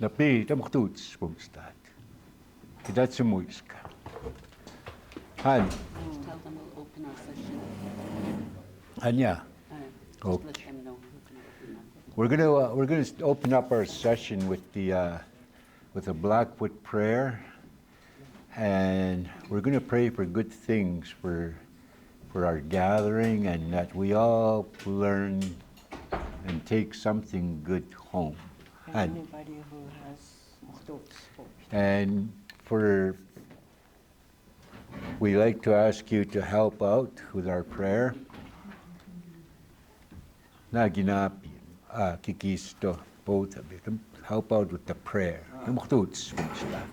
Napi tamuktuts pumstat. Kidatsu muiska. Han. Tell them we'll open our session. Hanya. Just let them know who can open up. We're gonna open up our session with a Blackfoot prayer, and we're gonna pray for good things for our gathering, and that we all learn and take something good home. And anybody who has thoughts for And we like to ask you to help out with our prayer. Na ginapi, kikisto, both of them, help out with the prayer. Namuktuts, stak.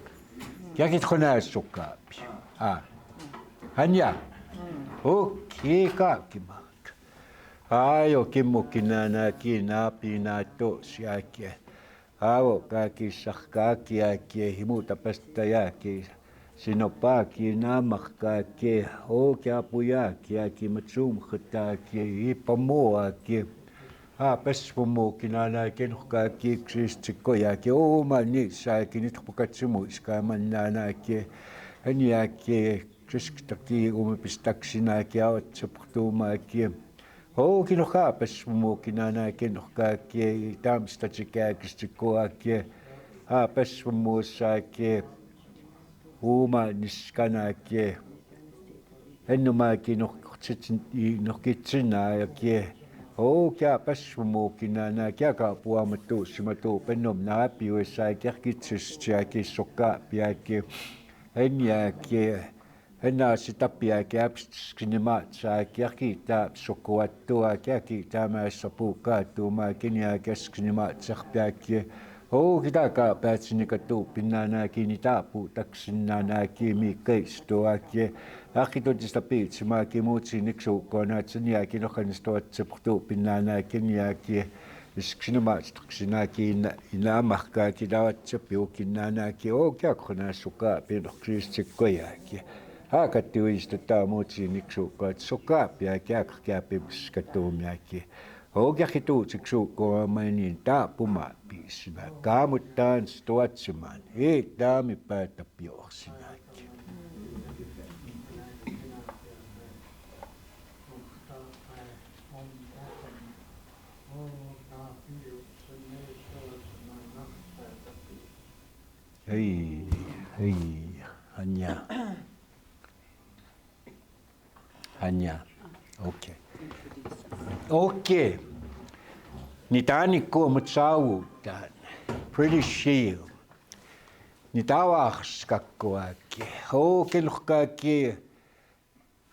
Yakit ko na sukapi. Hanya. Okay ka, kimak. Ayo kimo kinana kinapi na to siyake. Awo kaki sakaki ake himuta pastayaki. Sinopaki namakaki. O kya puyaki aki matsum khataki. Ipamo aki. Pespomo kinana kenukaki kristikoyaki. O mani saki nitpukatsumu iskamanana ki. Anyaki kriskitaki umipistaksinaki awat sapuktumaki. O kinuka pespomo kinana kenukaki tamstatsikaki kristikoaki. Pespomo saki uma niskanaki. Ennumaki nukitsinayaki. O kya pespomo kinana kya kapuamatu simatu penom napi wesaki kitsis soka piaki. Enyaki enna sitapiaki abskinima saki tap sokoatua kaki tama sapuka tuma kinya keskinima sakpiaki. O kitaka patsinikatu pinana kinitapu taksinana kimi keistoaki. Akito distapit maki mutsi nikso kona tsinya kinokanisto tseptu pinana kinyaki. Iskinima taksinaki inamaka kidawat tsepio kinana ki o kya kona suka pino kristikoyaki. Hakatiwista tamutsi nikso kot suka pia kya pibskatumiaki. O kya kitu tsikso ko manin tapuma pisma kamutan stoatsiman dami patapiosinaki. Hey, Hanya. Okay. Okay. Nitani ko matsawu dan. Pretty shield. Nitawaks kakkoaki. O kelukaki.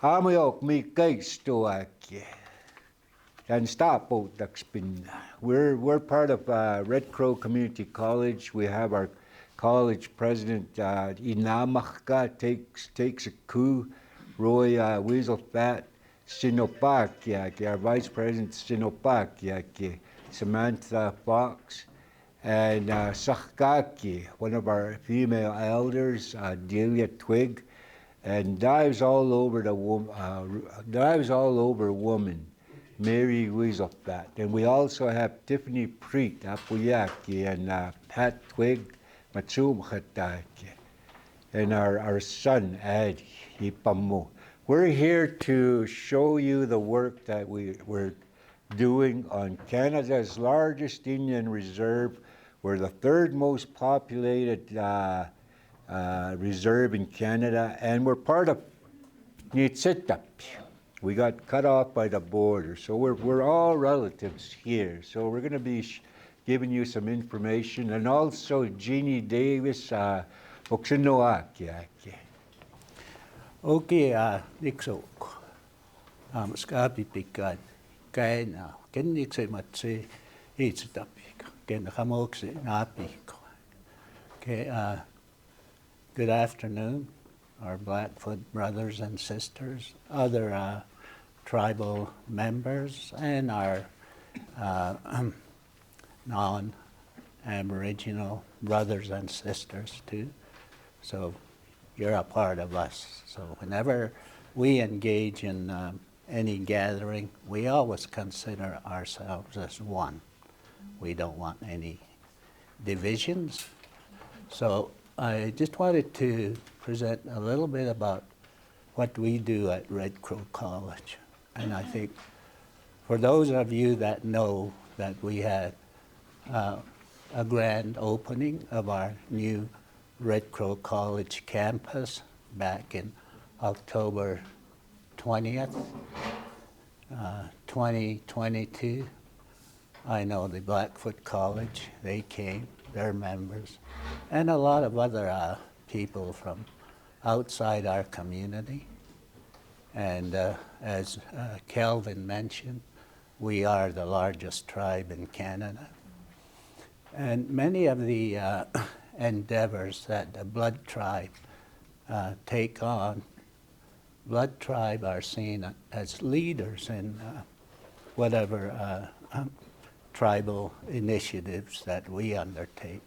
Hamayok mi keistoaki. And stop We're part of Red Crow Community College. We have our college president Inamaka takes a coup. Roy Weasel Fat, Sinopakiaki, our vice president Sinopakiaki, Samantha Fox, and Sakaki, one of our female elders, Delia Twig, and dives all over woman, Mary Weasel Fat. And we also have Tiffany Preet, Apuyaki, and Pat Twig, Matsum Khataki, and our son, Adi Ipamu. We're here to show you the work that we're doing on Canada's largest Indian reserve. We're the third most populated reserve in Canada, and we're part of Nitsitap. We got cut off by the border, so we're all relatives here. So we're going to be giving you some information, and also Jeannie Davis, Oksinoaki. Okay, Nixok. Skapi pikan. Kaina. Ken Nixay matse. It's a topic. Ken Hamoksi Napiko. Okay, good afternoon, our Blackfoot brothers and sisters, other tribal members, and our non-Aboriginal brothers and sisters too. So you're a part of us. So whenever we engage in any gathering, we always consider ourselves as one. We don't want any divisions. So I just wanted to present a little bit about what we do at Red Crow College. And I think for those of you that know that we had a grand opening of our new Red Crow College campus back in October 20th, 2022. I know the Blackfoot College, they came, their members, and a lot of other people from outside our community. And as Kelvin mentioned, we are the largest tribe in Canada. And many of the endeavors that the Blood Tribe take on, Blood Tribe are seen as leaders in whatever tribal initiatives that we undertake.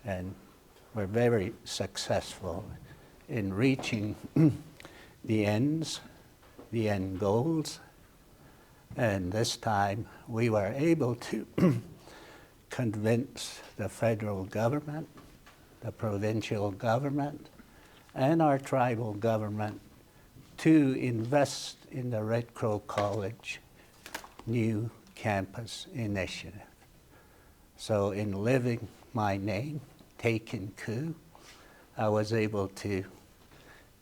And we're very successful in reaching the end goals. And this time we were able to convince the federal government, the provincial government, and our tribal government to invest in the Red Crow College new campus initiative. So in living my name, taking coup, I was able to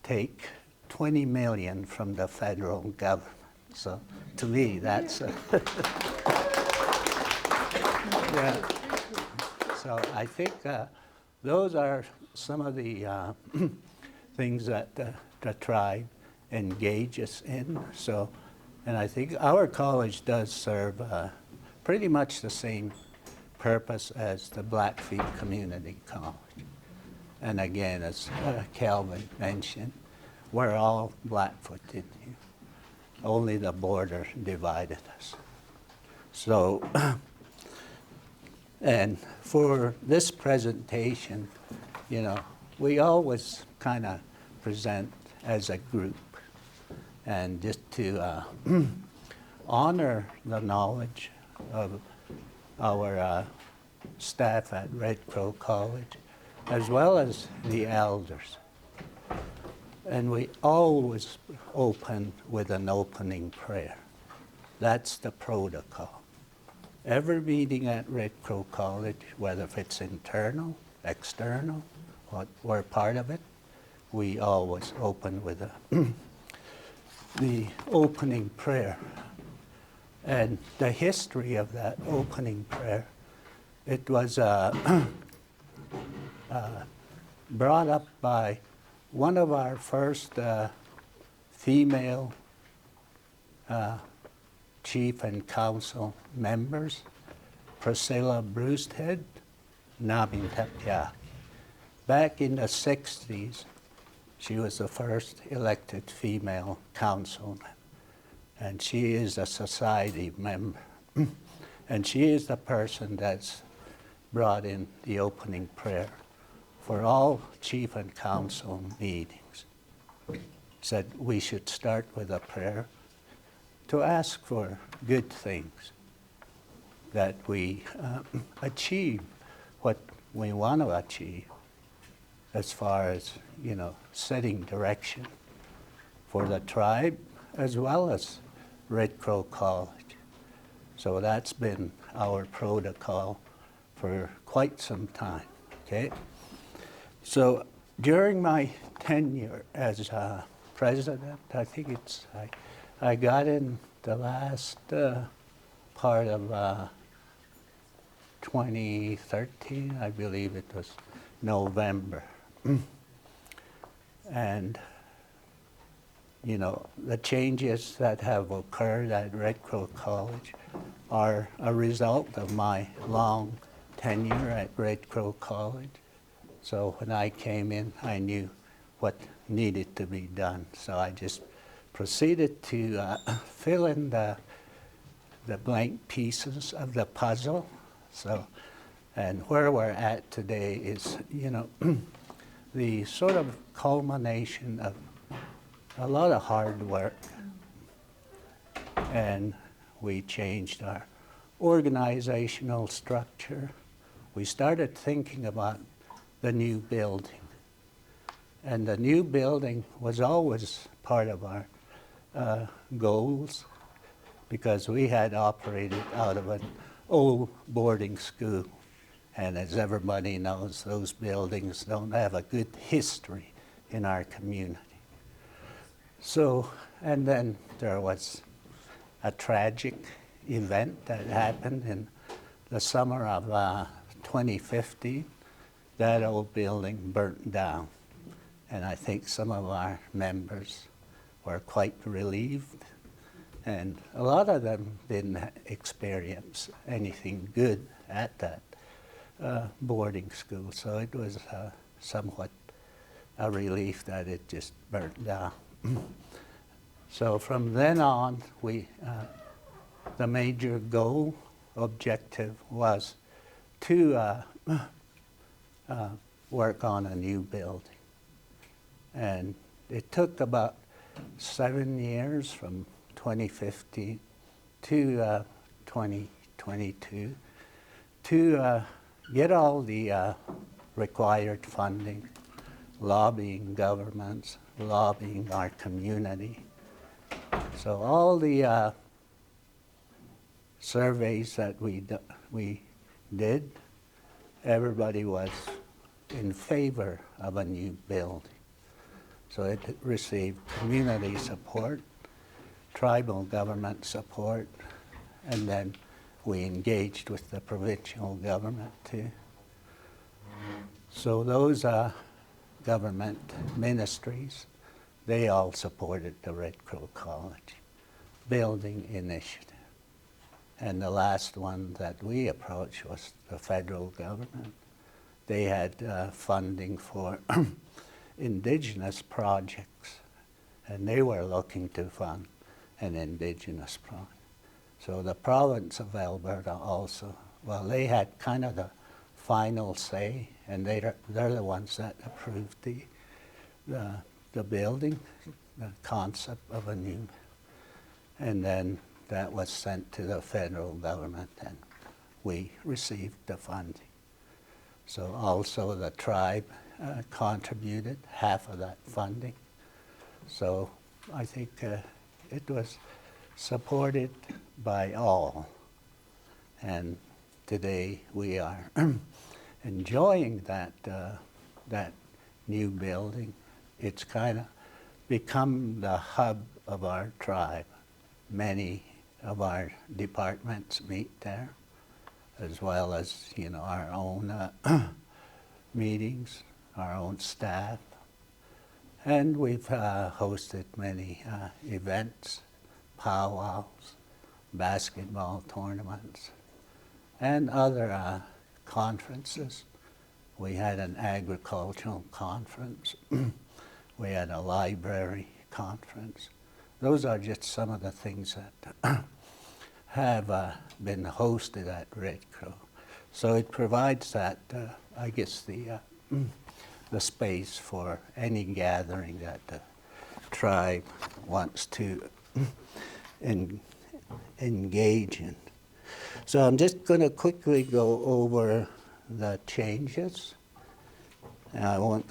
take 20 million from the federal government. So to me, that's yeah. So I think those are some of the things that the tribe engages in. So, and I think our college does serve pretty much the same purpose as the Blackfeet Community College. And again, as Calvin mentioned, we're all Blackfooted. Only the border divided us. So, and for this presentation, you know, we always kind of present as a group, and just to honor the knowledge of our staff at Red Crow College, as well as the elders. And we always open with an opening prayer. That's the protocol. Every meeting at Red Crow College, whether if it's internal, external, or we're part of it, we always open with the opening prayer. And the history of that opening prayer, it was brought up by one of our first female chief and council members, Priscilla Brewsted, Nabintapia. Back in the 60s, she was the first elected female councilman, and she is a society member. And she is the person that's brought in the opening prayer for all chief and council meetings. Said we should start with a prayer to ask for good things, that we achieve what we want to achieve as far as, you know, setting direction for the tribe as well as Red Crow College. So that's been our protocol for quite some time, okay? So during my tenure as president, I think I got in the last part of 2013, I believe it was November. And, you know, the changes that have occurred at Red Crow College are a result of my long tenure at Red Crow College. So when I came in, I knew what needed to be done. So I just proceeded to fill in the blank pieces of the puzzle. So, and where we're at today is, you know, the sort of culmination of a lot of hard work. And we changed our organizational structure. we started thinking about the new building. And the new building was always part of our goals, because we had operated out of an old boarding school. And as everybody knows, those buildings don't have a good history in our community. So, and then there was a tragic event that happened in the summer of 2015. That old building burnt down. And I think some of our members were quite relieved. And a lot of them didn't experience anything good at that boarding school. So it was somewhat a relief that it just burnt down. So from then on, the major goal, objective was to work on a new building. And it took about 7 years, from 2015 to 2022, to get all the required funding, lobbying governments, lobbying our community. So all the surveys that we did, everybody was in favor of a new building. So it received community support, tribal government support, and then we engaged with the provincial government too. So those government ministries, they all supported the Red Crow College building initiative. And the last one that we approached was the federal government. They had funding for Indigenous projects, and they were looking to fund an Indigenous project. So the province of Alberta also, well, they had kind of the final say, and they're the ones that approved the building, the concept of a new, and then that was sent to the federal government, and we received the funding. So also the tribe contributed half of that funding. So I think it was supported by all. And today we are enjoying that new building. It's kind of become the hub of our tribe. Many of our departments meet there, as well as, you know, our own meetings, our own staff. And we've hosted many events, powwows, basketball tournaments, and other conferences. We had an agricultural conference. We had a library conference. Those are just some of the things that have been hosted at Red Crow. So it provides that, I guess, the space for any gathering that the tribe wants to engage in. So I'm just going to quickly go over the changes. I won't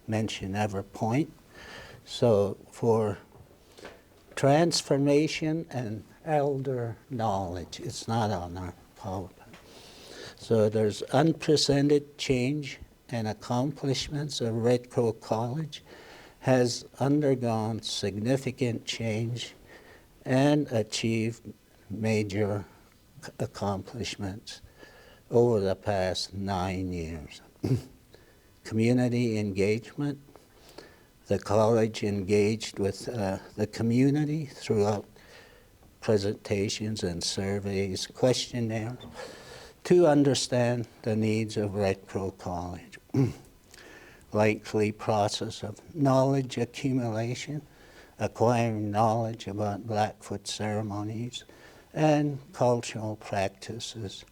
mention every point. So for transformation and elder knowledge, it's not on our PowerPoint. So there's unprecedented change and accomplishments of Red Crow College has undergone significant change and achieved major accomplishments over the past 9 years. Community engagement. The college engaged with the community throughout presentations and surveys, questionnaires, to understand the needs of Red Crow College. Likely process of knowledge accumulation, acquiring knowledge about Blackfoot ceremonies and cultural practices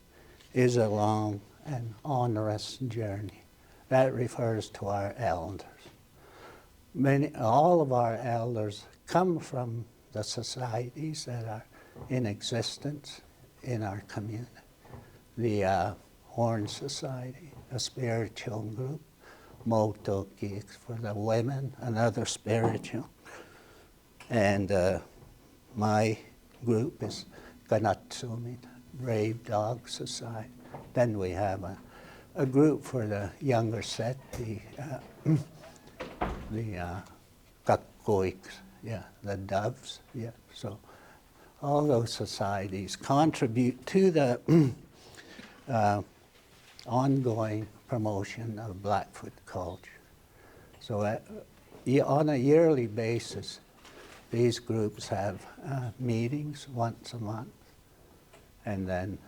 is a long and onerous journey. That refers to our elders. All of our elders come from the societies that are in existence in our community. the Horn Society, a spiritual group, Motoki for the women, another spiritual, and my group is Ganatsumi, Brave Dog Society. Then we have a group for the younger set, the Kakkoiks, yeah, the doves, yeah. So all those societies contribute to the ongoing promotion of Blackfoot culture. So on a yearly basis, these groups have meetings once a month, and then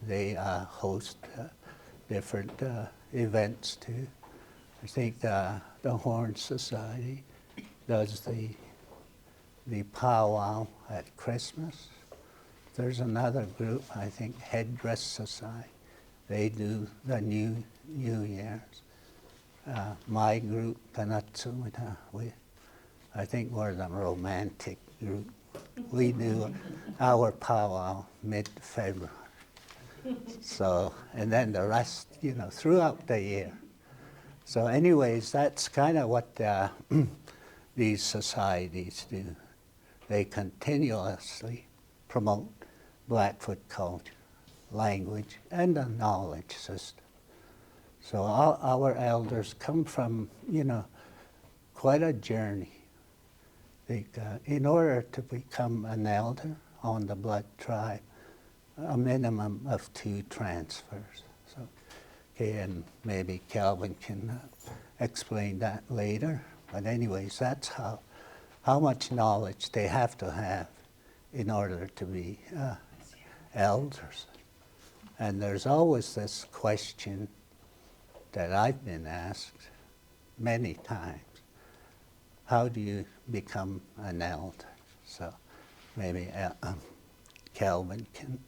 they host different events too. I think the Horn Society does the powwow at Christmas. There's another group, I think, Headdress Society. They do the New Year's. My group, Kanatsumita, I think we're the romantic group. We do our powwow mid-February. So, and then the rest, you know, throughout the year. So anyways, that's kind of what these societies do. They continuously promote Blackfoot culture, language, and the knowledge system. So our elders come from, you know, quite a journey. In order to become an elder on the blood tribe, a minimum of 2 transfers. So, okay, and maybe Calvin can explain that later. But anyways, that's how much knowledge they have to have in order to be elders. And there's always this question that I've been asked many times. How do you become an elder? So maybe Calvin can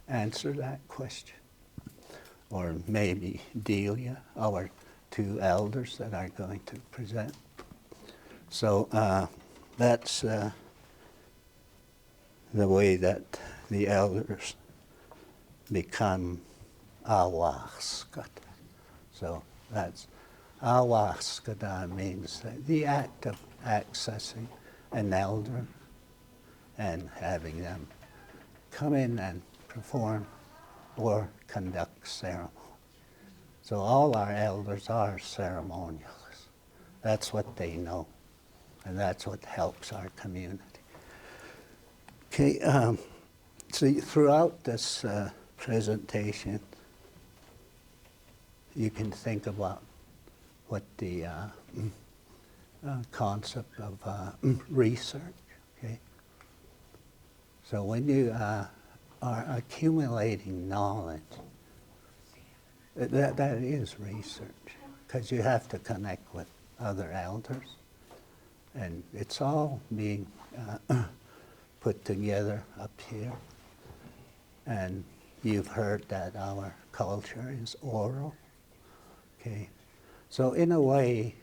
answer that question. Or maybe Delia, our 2 elders that are going to present. So that's the way that the elders become awaskata. So that's awaskata means the act of accessing an elder and having them come in and perform or conduct ceremony. So all our elders are ceremonialists. That's what they know, and that's what helps our community. Okay, so throughout this presentation, you can think about what the concept of research, okay? So when you are accumulating knowledge, that is research, because you have to connect with other elders, and it's all being put together up here. And you've heard that our culture is oral, okay? So in a way,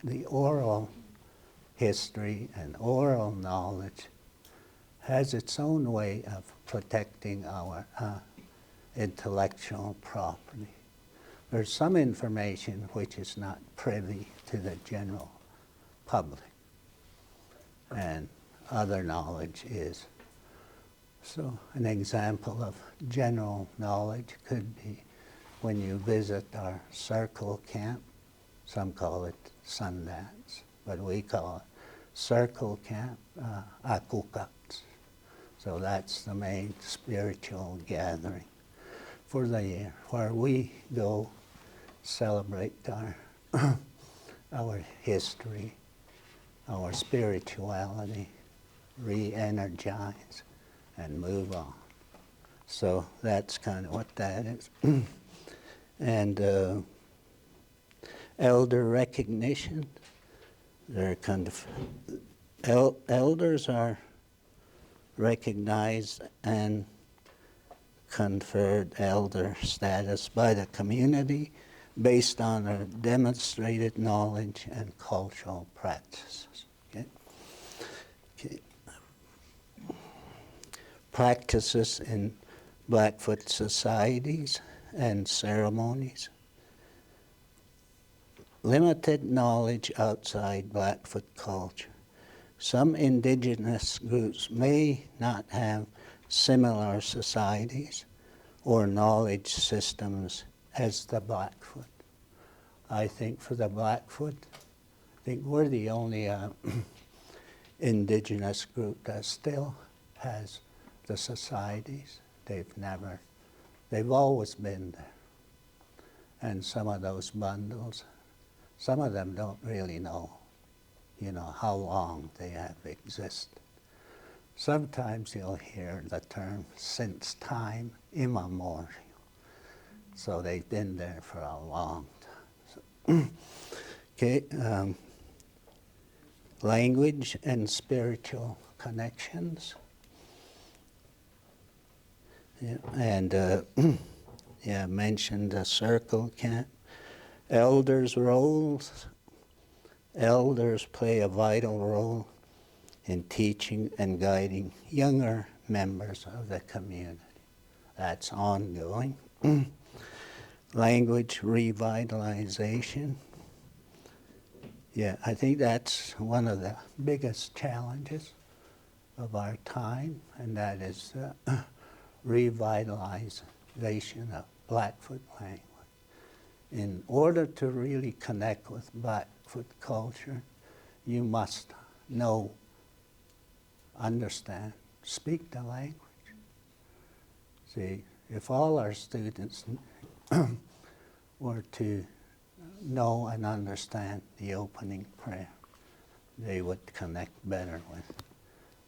the oral history and oral knowledge has its own way of protecting our intellectual property. There's some information which is not privy to the general public, and other knowledge is. So an example of general knowledge could be when you visit our circle camp. Some call it Sundance, but we call it circle camp Akukats. So that's the main spiritual gathering for the year, where we go celebrate our history, our spirituality, re-energize, and move on. So that's kind of what that is. And elder recognition, they're kind of, elders are recognized and conferred elder status by the community based on their demonstrated knowledge and cultural practices. Okay? Okay. Practices in Blackfoot societies. and ceremonies. Limited knowledge outside Blackfoot culture. Some indigenous groups may not have similar societies or knowledge systems as the Blackfoot. I think for the Blackfoot, I think we're the only indigenous group that still has the societies. They've always been there. And some of those bundles, some of them don't really know, how long they have existed. Sometimes you'll hear the term since time immemorial. So they've been there for a long time. Okay, language and spiritual connections. Yeah, and yeah, I mentioned the circle camp. Elders' roles. Elders play a vital role in teaching and guiding younger members of the community. That's ongoing. Language revitalization. Yeah, I think that's one of the biggest challenges of our time, and that is revitalization of Blackfoot language. In order to really connect with Blackfoot culture, you must know, understand, speak the language. See, if all our students were to know and understand the opening prayer, they would connect better with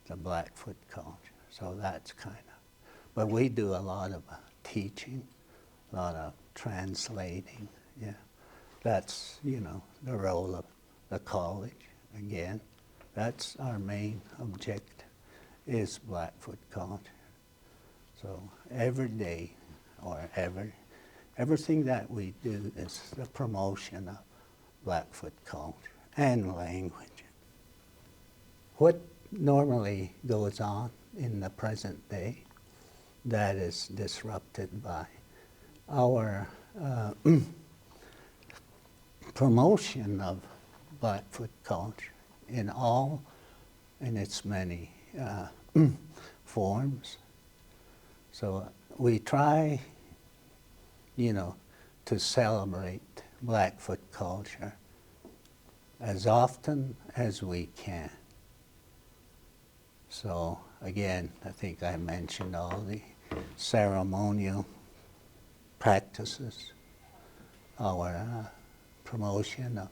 the Blackfoot culture. So that's kind of, but we do a lot of teaching, a lot of translating, yeah. That's, the role of the college, again. That's our main objective, is Blackfoot culture. So every day, or everything that we do is the promotion of Blackfoot culture and language. What normally goes on in the present day that is disrupted by our promotion of Blackfoot culture in its many forms. So we try, to celebrate Blackfoot culture as often as we can. So again, I think I mentioned all the ceremonial practices, our promotion of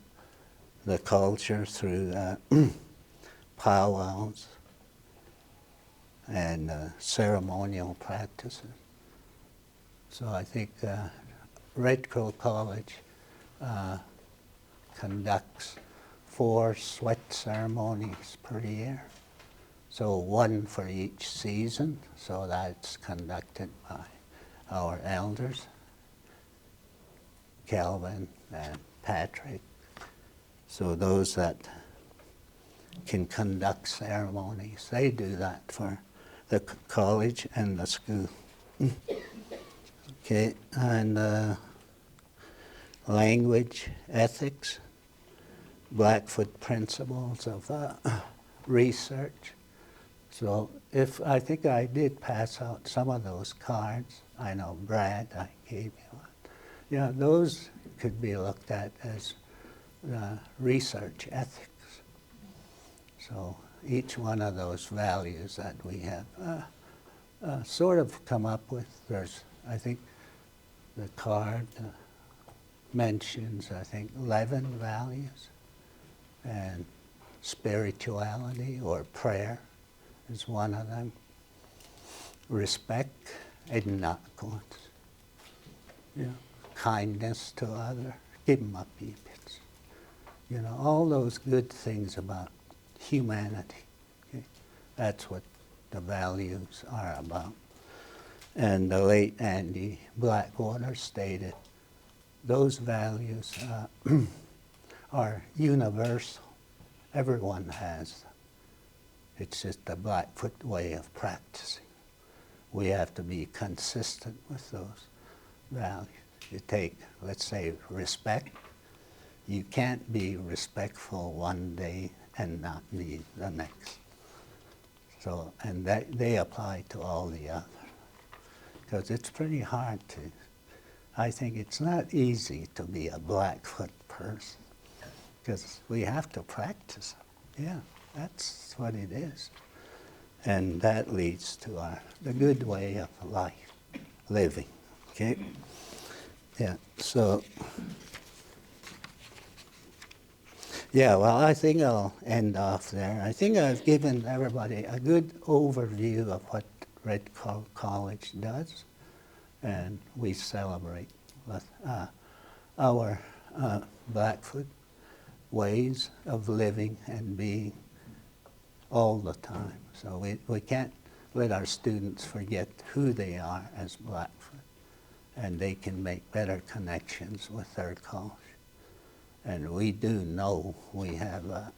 the culture through powwows and ceremonial practices. So I think Red Crow College conducts 4 sweat ceremonies per year. So 1 for each season, so that's conducted by our elders, Calvin and Patrick. So those that can conduct ceremonies, they do that for the college and the school. Okay, and language ethics, Blackfoot principles of research. So I think I did pass out some of those cards. I know Brad, I gave you one. Yeah, those could be looked at as research ethics. So each one of those values that we have sort of come up with, I think the card mentions, 11 values, and spirituality or prayer is one of them. Respect, ednakot. Kindness to others, kimmapipits. All those good things about humanity. Okay? That's what the values are about. And the late Andy Blackwater stated those values are universal. Everyone has them. It's just the Blackfoot way of practicing. We have to be consistent with those values. You take, let's say, respect. You can't be respectful one day and not be the next. So, and that they apply to all the others. Because it's pretty hard to, I think it's not easy to be a Blackfoot person. Because we have to practice. Yeah, that's what it is. And that leads to the good way of life, living, okay? Yeah, so, yeah, well, I think I'll end off there. I think I've given everybody a good overview of what Red College does, and we celebrate with, our Blackfoot ways of living and being all the time. So we can't let our students forget who they are as Blackfoot, and they can make better connections with their college. And we do know we have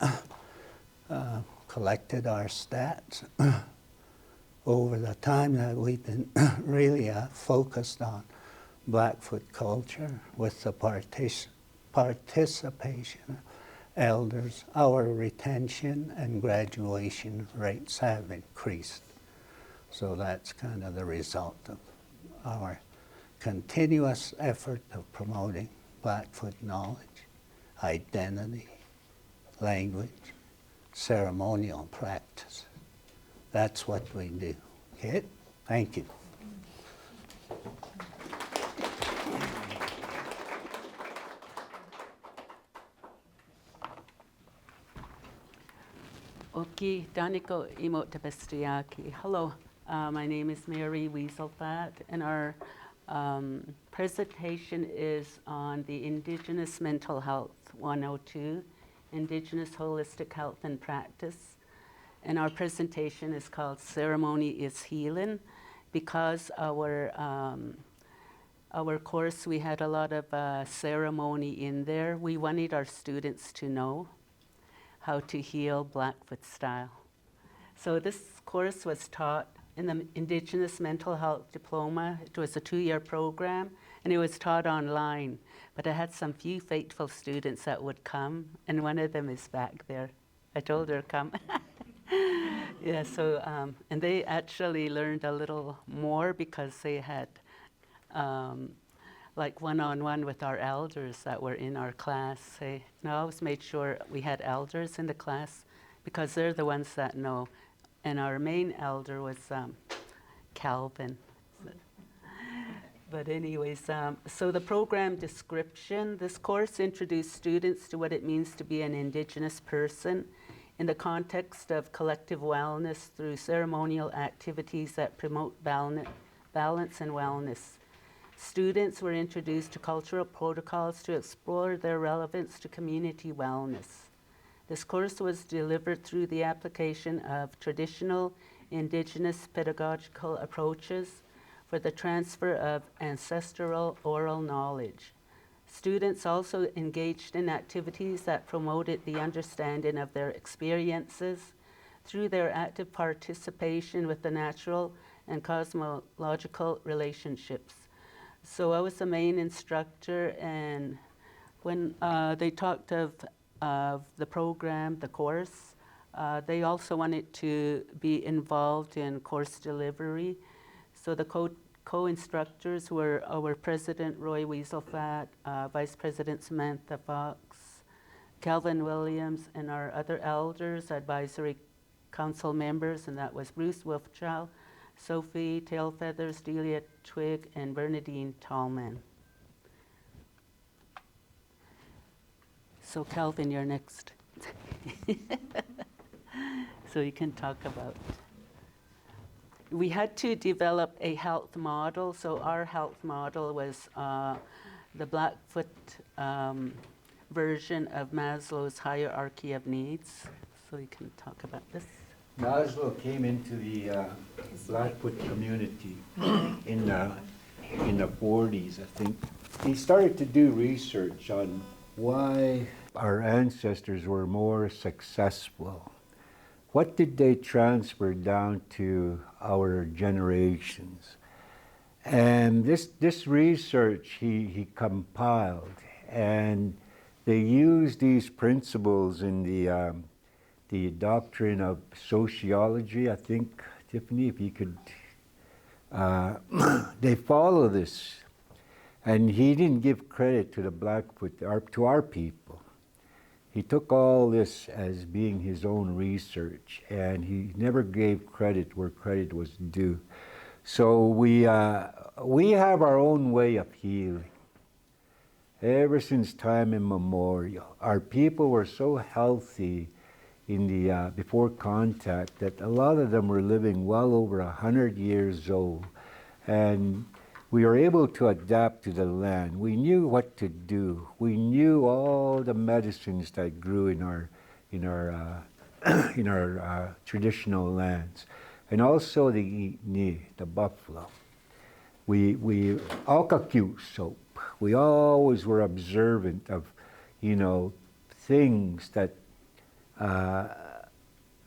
collected our stats over the time that we've been really focused on Blackfoot culture with the participation elders. Our retention and graduation rates have increased. So that's kind of the result of our continuous effort of promoting Blackfoot knowledge, identity, language, ceremonial practice. That's what we do. Okay? Thank you. Oki Daniko Imo Tabestriaki. Hello, my name is Roy Weasel Fat, and our presentation is on the Indigenous Mental Health 102, Indigenous Holistic Health and Practice. And our presentation is called Ceremony is Healing, because our course, we had a lot of ceremony in there. We wanted our students to know how to heal Blackfoot style. So this course was taught in the Indigenous Mental Health Diploma. It was a 2-year program, and it was taught online. But I had some few faithful students that would come, and one of them is back there. I told her, come. Yeah, so, and they actually learned a little more because they had like one-on-one with our elders that were in our class. I always made sure we had elders in the class because they're the ones that know. And our main elder was Calvin. But anyways, so the program description, this course introduced students to what it means to be an Indigenous person in the context of collective wellness through ceremonial activities that promote balance and wellness. Students were introduced to cultural protocols to explore their relevance to community wellness. This course was delivered through the application of traditional Indigenous pedagogical approaches for the transfer of ancestral oral knowledge. Students also engaged in activities that promoted the understanding of their experiences through their active participation with the natural and cosmological relationships. So I was the main instructor, and when they talked of the program, the course, they also wanted to be involved in course delivery. So the co-instructors were our President Roy Weasel Fat, Vice President Samantha Fox, Calvin Williams, and our other elders, advisory council members, and that was Bruce Wolfchild, Sophie Tailfeathers, Delia Twig, and Bernadine Tallman. So Calvin, you're next. So you can talk about. We had to develop a health model. So our health model was the Blackfoot version of Maslow's hierarchy of needs. So you can talk about this. Maslow came into the Blackfoot community in the 40s, I think. He started to do research on why our ancestors were more successful. What did they transfer down to our generations? And this research he compiled, and they used these principles in the doctrine of sociology. I think, Tiffany, if you could, they follow this. And he didn't give credit to the Blackfoot, to our people. He took all this as being his own research, and he never gave credit where credit was due. So we have our own way of healing. Ever since time immemorial, our people were so healthy in the before contact that a lot of them were living well over 100 years old, and we were able to adapt to the land. We knew what to do. We knew all the medicines that grew in our in our traditional lands, and also the buffalo. We alkakute soap. We always were observant of, things that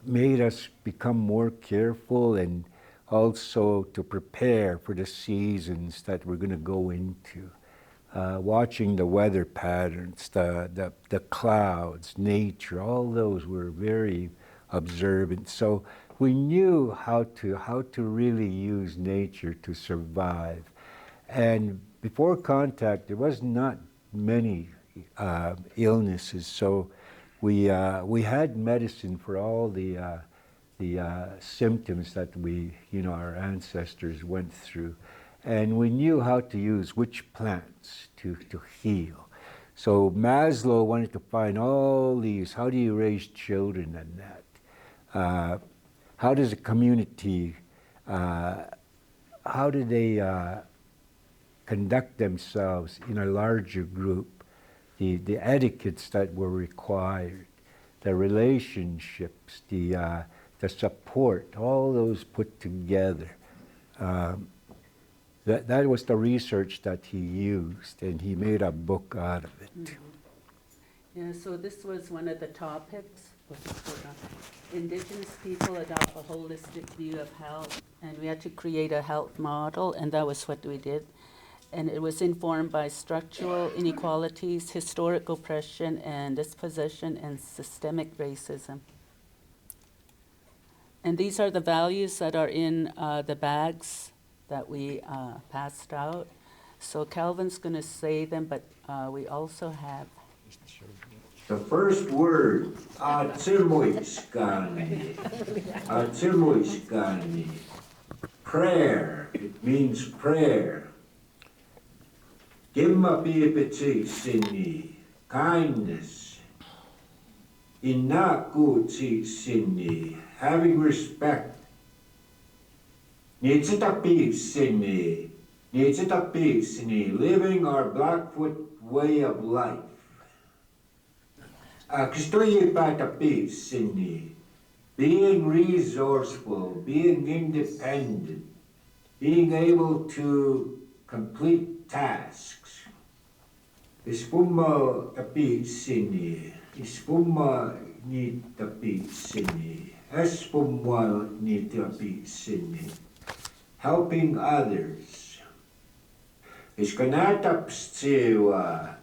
made us become more careful, and also to prepare for the seasons that we're going to go into. Watching the weather patterns, the clouds, nature, all those were very observant. So we knew how to really use nature to survive. And before contact, there was not many illnesses, so we had medicine for all the symptoms that our ancestors went through, and we knew how to use which plants to heal. So Maslow wanted to find all these. How do you raise children and that? How does a community? How do they conduct themselves in a larger group? The etiquettes that were required, the relationships, the support, all those put together. That was the research that he used, and he made a book out of it. Mm-hmm. Yeah, so this was one of the topics. Indigenous people adopt a holistic view of health, and we had to create a health model, and that was what we did. And it was informed by structural inequalities, historic oppression and dispossession, and systemic racism. And these are the values that are in the bags that we passed out. So Calvin's going to say them, but we also have. The first word, Atsimuiskani. Atsimuiskani. Prayer. It means prayer. Gimmapipitsini. Kindness. Innakutsini. Having respect. Nitsitapisini. Living our Blackfoot way of life. Being resourceful, being independent, being able to complete tasks. Ispuma tapisini. Ispuma ni tapisini. Espuma ni tapisini. Helping others. Iskanatapstiwa.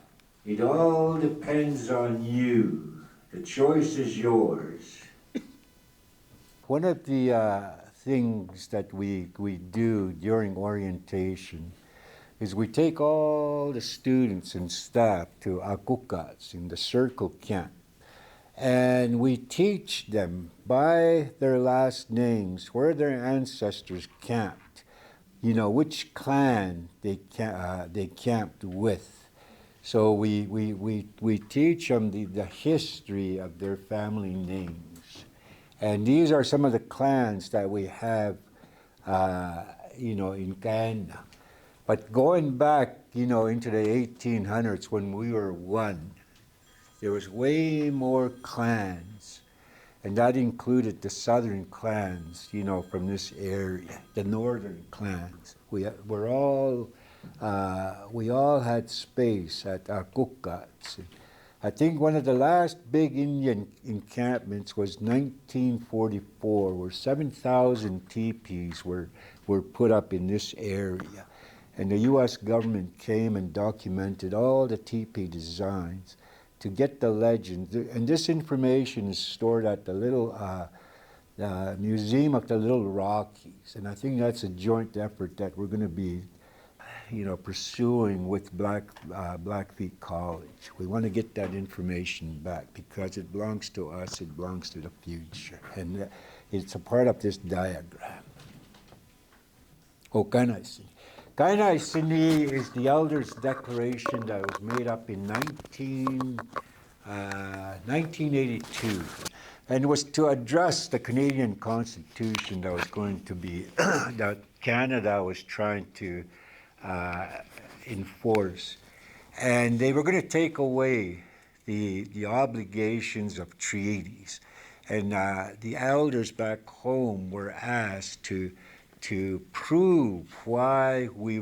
It all depends on you. The choice is yours. One of the things that we do during orientation is we take all the students and staff to Akukats in the circle camp, and we teach them by their last names where their ancestors camped, which clan they camped with. So we teach them the history of their family names. And these are some of the clans that we have, in Canada. But going back, into the 1800s when we were one, there was way more clans. And that included the southern clans, from this area, the northern clans. We all had space at Akukats. I think one of the last big Indian encampments was 1944, where 7,000 teepees were put up in this area. And the U.S. government came and documented all the teepee designs to get the legend. And this information is stored at the little Museum of the Little Rockies. And I think that's a joint effort that we're going to be, pursuing with Blackfeet College. We want to get that information back because it belongs to us, it belongs to the future. And it's a part of this diagram. Oh, Kainaisini. Kainaisini is the Elders' Declaration that was made up in 1982. And it was to address the Canadian Constitution that was going to be, that Canada was trying to enforce. And they were going to take away the obligations of treaties. And the elders back home were asked to prove why we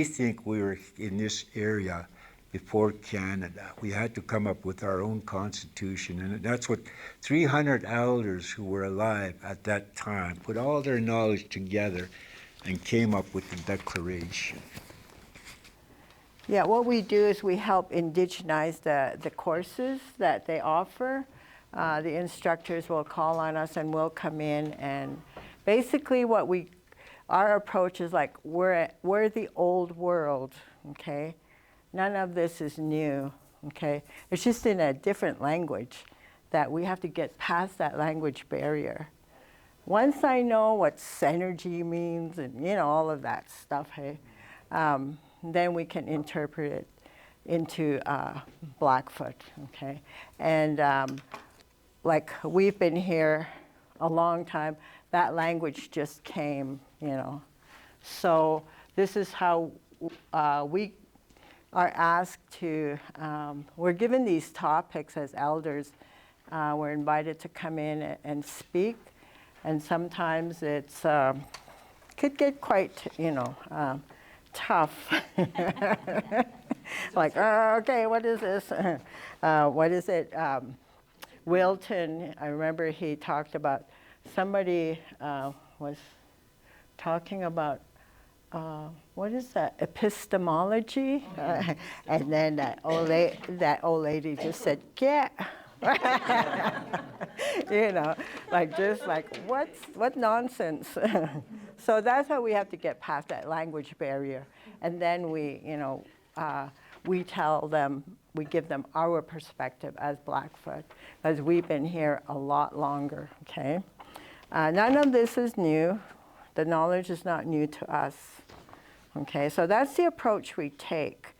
think we were in this area before Canada. We had to come up with our own constitution, and that's what 300 elders who were alive at that time put all their knowledge together and came up with the Declaration. Yeah, what we do is we help indigenize the courses that they offer. The instructors will call on us and we'll come in, and basically our approach is like we're the old world, okay? None of this is new, okay? It's just in a different language that we have to get past that language barrier. Once I know what synergy means and, all of that stuff, hey, then we can interpret it into Blackfoot, okay? And like we've been here a long time, that language just came, So this is how we are asked to, we're given these topics as elders. We're invited to come in and speak. And sometimes it's could get quite, tough. Like, okay, what is this? What is it? Wilton, I remember he talked about, somebody was talking about, what is that, epistemology? And then that old lady just said, yeah. What nonsense. So that's how we have to get past that language barrier. And then we tell them, we give them our perspective as Blackfoot, because we've been here a lot longer, okay? None of this is new. The knowledge is not new to us, okay? So that's the approach we take.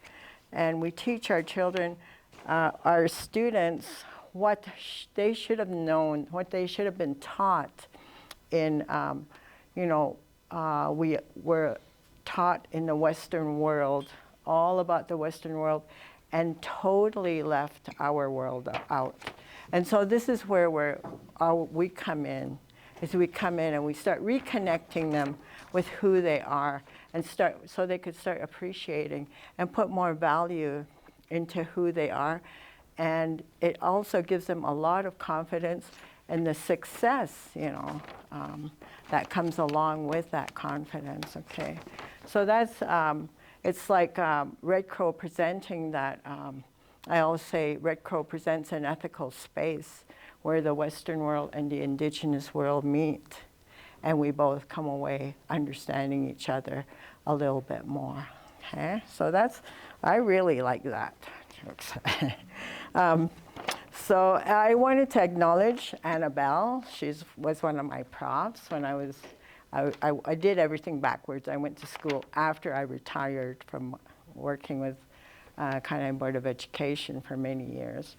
And we teach our children, our students, what they should have known, what they should have been taught in, we were taught in the Western world, all about the Western world, and totally left our world out. And so this is where we come in, we come in and we start reconnecting them with who they are, and so they could start appreciating and put more value into who they are. And it also gives them a lot of confidence in the success, that comes along with that confidence, okay? So that's, it's like Red Crow presenting that, I always say Red Crow presents an ethical space where the Western world and the Indigenous world meet, and we both come away understanding each other a little bit more, okay? So I really like that. So I wanted to acknowledge Annabelle. She was one of my profs when I did everything backwards. I went to school after I retired from working with Kainai Board of Education for many years.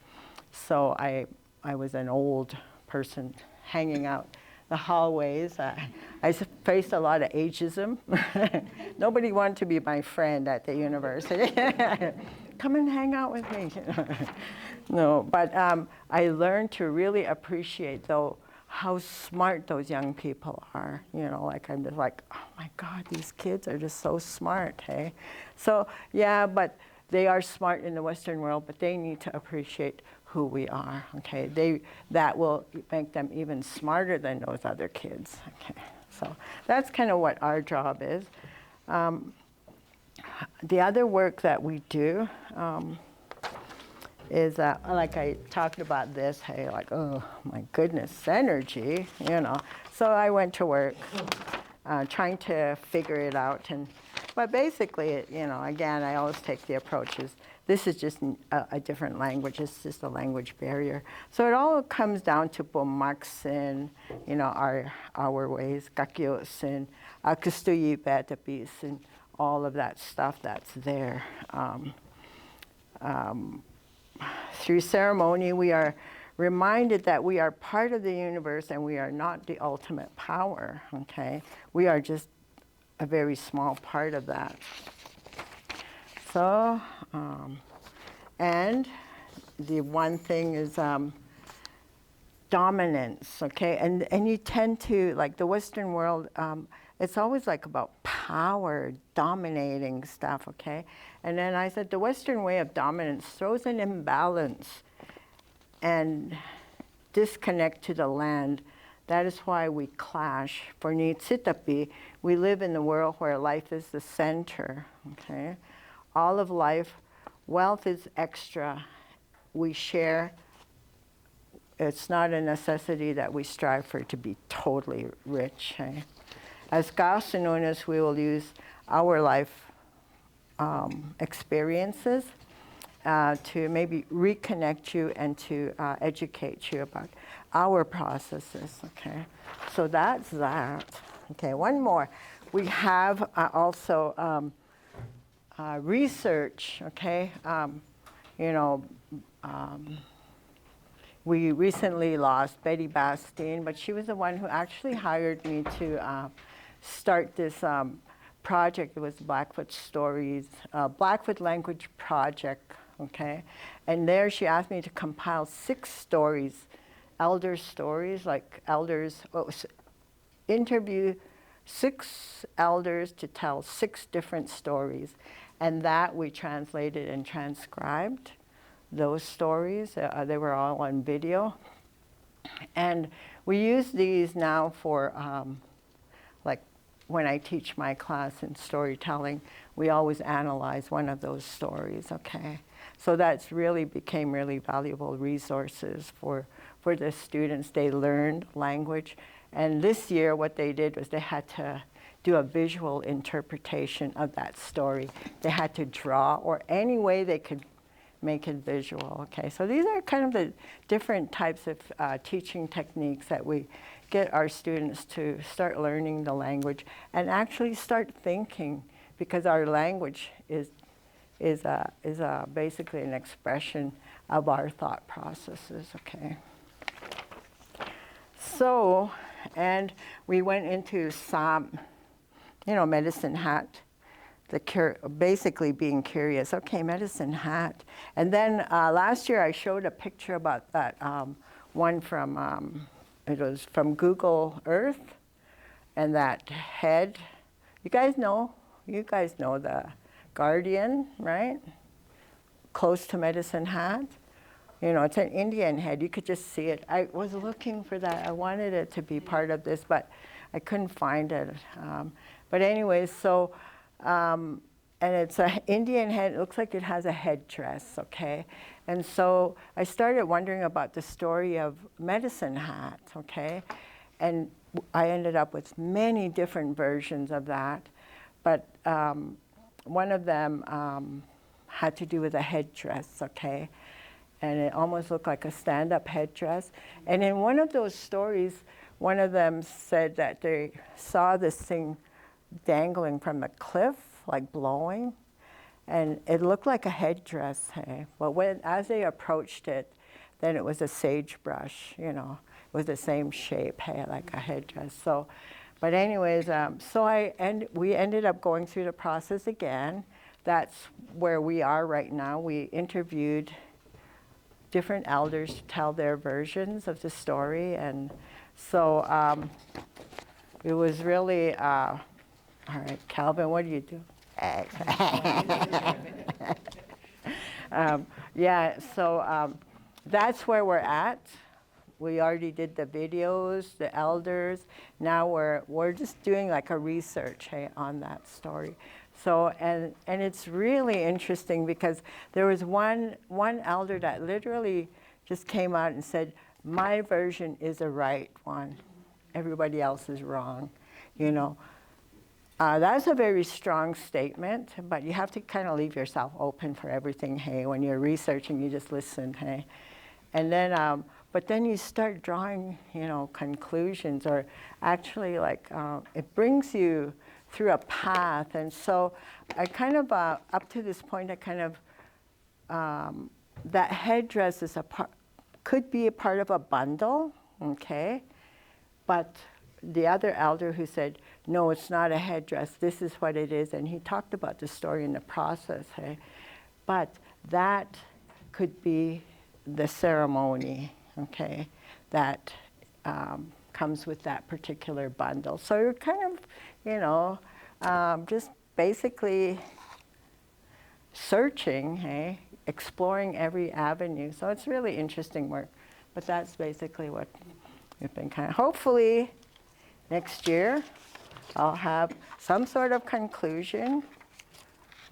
So I was an old person hanging out the hallways. I faced a lot of ageism. Nobody wanted to be my friend at the university. Come and hang out with me. No, but I learned to really appreciate, though, how smart those young people are. Like I'm just like, oh my God, these kids are just so smart, hey? So yeah, but they are smart in the Western world, but they need to appreciate who we are, okay? That will make them even smarter than those other kids, okay? So that's kind of what our job is. the other work that we do is, like I talked about this, hey, like, oh my goodness, energy, you know. So I went to work trying to figure it out. But basically, you know, again, I always take the approach is, this is just a different language. It's just a language barrier. So it all comes down to Bomaksin, you know, our ways, Kakyosin, Akustuyi Betapis, and all of that stuff that's there. Through ceremony, we are reminded that we are part of the universe and we are not the ultimate power, okay? We are just a very small part of that. So, and the one thing is dominance, okay? And you tend to, like the Western world, it's always like about power, dominating stuff, okay? And then I said the Western way of dominance throws an imbalance and disconnect to the land. That is why we clash. For Nitsitapi, we live in the world where life is the center, okay? All of life, wealth is extra. We share. It's not a necessity that we strive for to be totally rich. Okay? As Gausanonas, we will use our life experiences to maybe reconnect you and to educate you about our processes, okay? So that's that. Okay, one more. We have also research, okay? We recently lost Betty Bastine, but she was the one who actually hired me to start this project. It was Blackfoot Stories, Blackfoot Language Project, okay? And there she asked me to compile 6 stories, elder stories, like elders, interview 6 elders to tell 6 different stories. And that we translated and transcribed, those stories. They were all on video. And we use these now for, like, when I teach my class in storytelling, we always analyze one of those stories, okay? So that's really became really valuable resources for the students. They learned language. And this year what they did was they had to do a visual interpretation of that story. They had to draw or any way they could make it visual, okay? So these are kind of the different types of teaching techniques that we get our students to start learning the language and actually start thinking, because our language is basically an expression of our thought processes, okay? So, and we went into some, medicine hat, basically being curious, okay, medicine hat. And then last year I showed a picture about that one from, it was from Google Earth, and that head. You guys know the Guardian, right? Close to Medicine Hat. It's an Indian head. You could just see it. I was looking for that. I wanted it to be part of this, but I couldn't find it. But anyways, so, and it's an Indian head. It looks like it has a headdress, okay? And so I started wondering about the story of Medicine Hat, okay? And I ended up with many different versions of that. But one of them had to do with a headdress, okay? And it almost looked like a stand-up headdress. And in one of those stories, one of them said that they saw this thing dangling from the cliff, like blowing, and it looked like a headdress, hey? But as they approached it, then it was a sagebrush, it was the same shape, hey, like a headdress. So, but anyways, we ended up going through the process again. That's where we are right now. We interviewed different elders to tell their versions of the story, and so it was really, all right, Calvin, what do you do? That's where we're at. We already did the videos, the elders. Now we're just doing like a research, hey, on that story. So, and it's really interesting because there was one elder that literally just came out and said, my version is the right one. Everybody else is wrong, you know. That's a very strong statement, but you have to kind of leave yourself open for everything, hey. When you're researching, you just listen, hey. And then, but then you start drawing, you know, conclusions, or actually like, it brings you through a path. And so I kind of, up to this point, I kind of, that headdress is could be a part of a bundle, okay? But the other elder who said, no, it's not a headdress, this is what it is, and he talked about the story and the process, hey? But that could be the ceremony, okay, that comes with that particular bundle. So you're kind of, you know, just basically searching, hey, exploring every avenue. So it's really interesting work. But that's basically what we've been kind of, hopefully next year I'll have some sort of conclusion.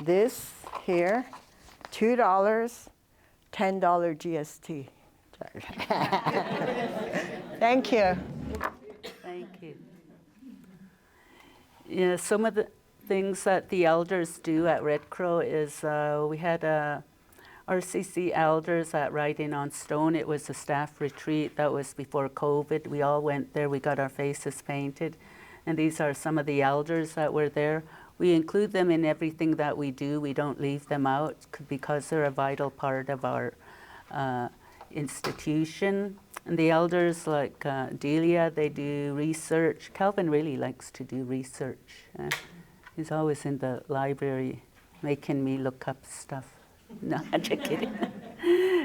This here, $2, $10 GST. Thank you. Thank you. Yeah, some of the things that the elders do at Red Crow is we had RCC elders at Writing on Stone. It was a staff retreat. That was before COVID. We all went there. We got our faces painted. And these are some of the elders that were there. We include them in everything that we do. We don't leave them out because they're a vital part of our institution. And the elders like Delia, they do research. Calvin really likes to do research. He's always in the library making me look up stuff. No, I'm just kidding.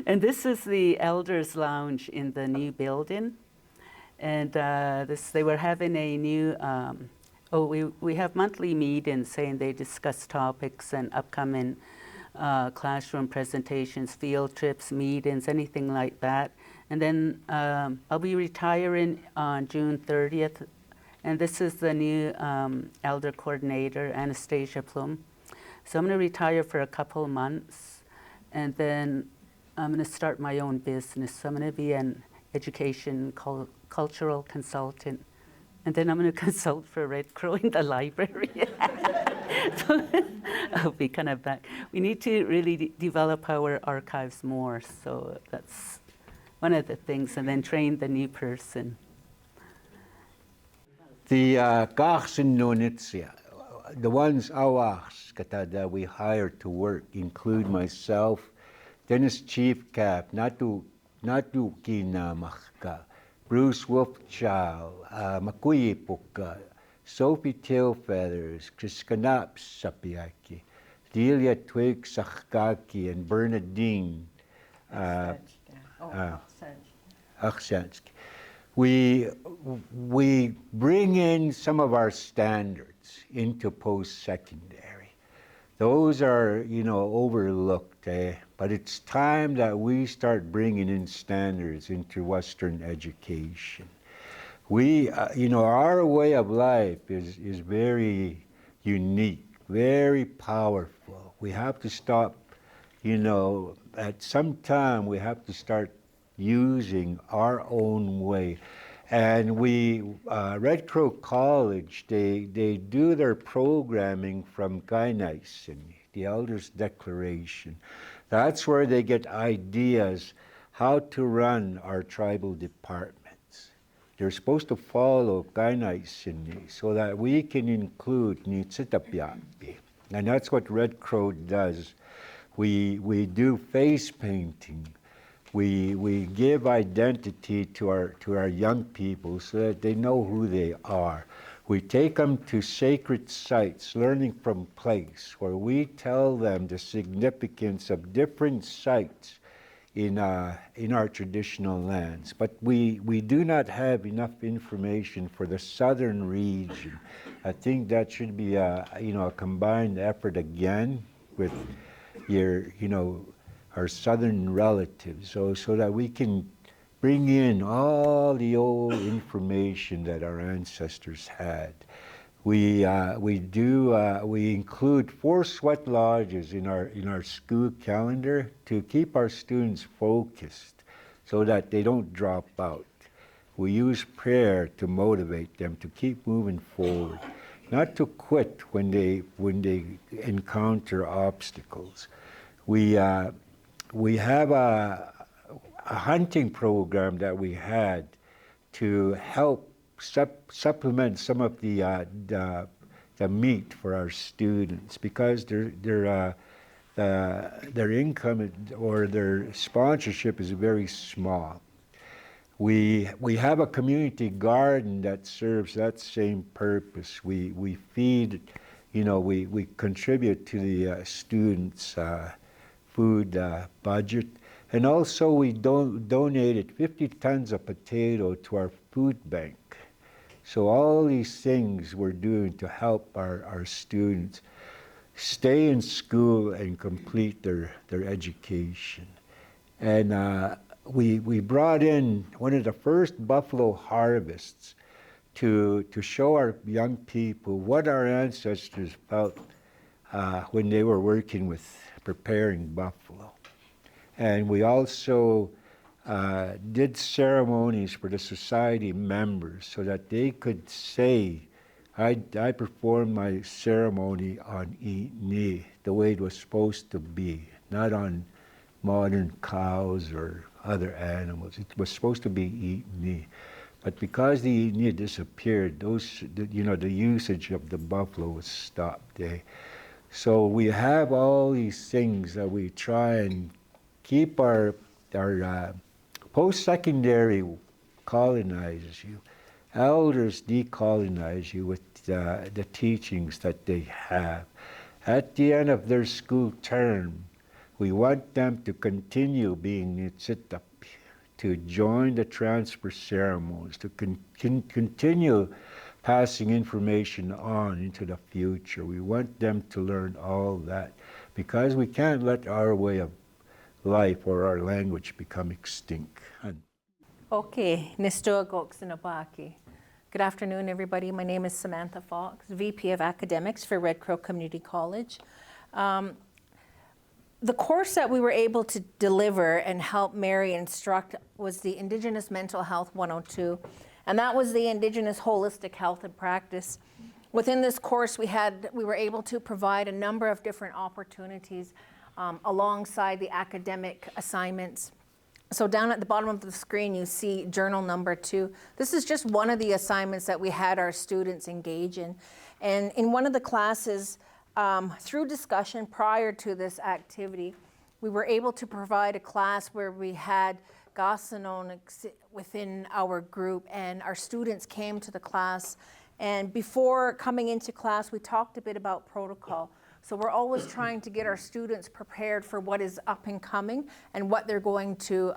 And this is the elders' lounge in the new building. And they were having a new, we have monthly meetings saying they discuss topics and upcoming classroom presentations, field trips, meetings, anything like that. And then I'll be retiring on June 30th. And this is the new elder coordinator, Anastasia Plum. So I'm going to retire for a couple months. And then I'm going to start my own business. So I'm going to be an education cultural consultant. And then I'm going to consult for Red Crow in the library. So I'll be kind of back. We need to really develop our archives more. So that's one of the things. And then train the new person. The Gachsen Nonitsia, the ones that we hired to work include myself, Dennis Chief Cap, Natu Kinamachka, Bruce Wolfchild, Makuyi Puka, Sophie Tailfeathers, Kriskanap Sapiaki, Delia Twig Sakaki, and Bernadine Akhsansky. We bring in some of our standards into post-secondary. Those are, you know, overlooked, but it's time that we start bringing in standards into Western education. We, you know, our way of life is very unique, very powerful. We have to stop, you know, at some time we have to start using our own way. And we, Red Crow College, they do their programming from Kainaisen, the Elders' Declaration. That's where they get ideas how to run our tribal departments. They're supposed to follow Kainaisen so that we can include Nitsitapiapi. And that's what Red Crow does. We do face painting. We give identity to our young people so that they know who they are. We take them to sacred sites, learning from place, where we tell them the significance of different sites in our traditional lands. But we do not have enough information for the southern region. I think that should be a combined effort again with our southern relatives, so that we can bring in all the old information that our ancestors had. We include 4 sweat lodges in our school calendar to keep our students focused so that they don't drop out. We use prayer to motivate them to keep moving forward, not to quit when they encounter obstacles. We have a hunting program that we had to help supplement some of the meat for our students because their income or their sponsorship is very small. We have a community garden that serves that same purpose. We feed, we contribute to the students' food budget. And also we donated 50 tons of potato to our food bank. So all these things we're doing to help our students stay in school and complete their education. And we brought in one of the first buffalo harvests to show our young people what our ancestors felt when they were working with preparing buffalo. And we also did ceremonies for the society members so that they could say, I performed my ceremony on Eatni the way it was supposed to be, not on modern cows or other animals. It was supposed to be Eatni. But because the Eatni disappeared, the usage of the buffalo was stopped. So we have all these things that we try and keep our post-secondary colonize you, elders decolonize you with the teachings that they have. At the end of their school term, we want them to continue being Nitsitap, to join the transfer ceremonies, to continue passing information on into the future. We want them to learn all that because we can't let our way of life or our language become extinct. Okay, Nistoa Goksinabaki. Good afternoon, everybody. My name is Samantha Fox, VP of Academics for Red Crow Community College. The course that we were able to deliver and help Mary instruct was the Indigenous Mental Health 102, and that was the Indigenous Holistic Health and Practice. Within this course, we were able to provide a number of different opportunities alongside the academic assignments. So down at the bottom of the screen, you see journal number 2. This is just one of the assignments that we had our students engage in. And in one of the classes, through discussion prior to this activity, we were able to provide a class where we had Gasanon within our group, and our students came to the class. And before coming into class, we talked a bit about protocol. So we're always trying to get our students prepared for what is up and coming and what they're going to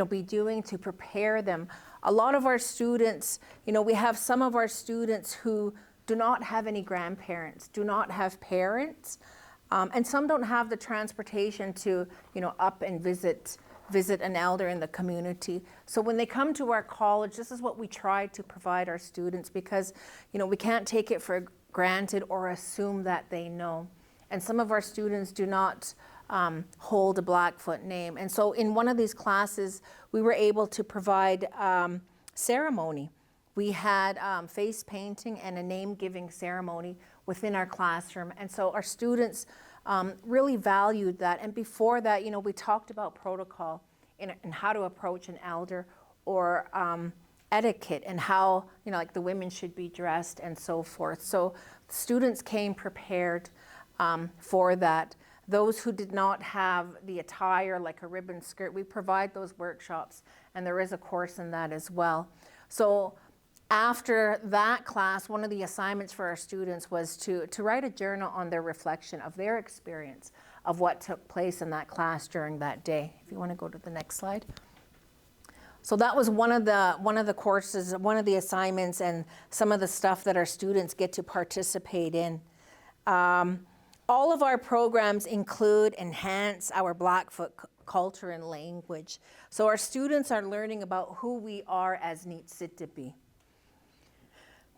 be doing to prepare them. A lot of our students, we have some of our students who do not have any grandparents, do not have parents, and some don't have the transportation to, up and visit an elder in the community. So when they come to our college, this is what we try to provide our students because, we can't take it for granted or assume that they know. And some of our students do not hold a Blackfoot name. And so in one of these classes, we were able to provide ceremony. We had face painting and a name-giving ceremony within our classroom. And so our students really valued that. And before that, we talked about protocol and how to approach an elder or etiquette and how, like the women should be dressed and so forth. So students came prepared for that. Those who did not have the attire like a ribbon skirt, we provide those workshops, and there is a course in that as well. So after that class, one of the assignments for our students was to write a journal on their reflection of their experience of what took place in that class during that day. If you want to go to the next slide. So that was one of the courses, one of the assignments, and some of the stuff that our students get to participate in. All of our programs include enhance our Blackfoot culture and language. So our students are learning about who we are as Niitsitapi.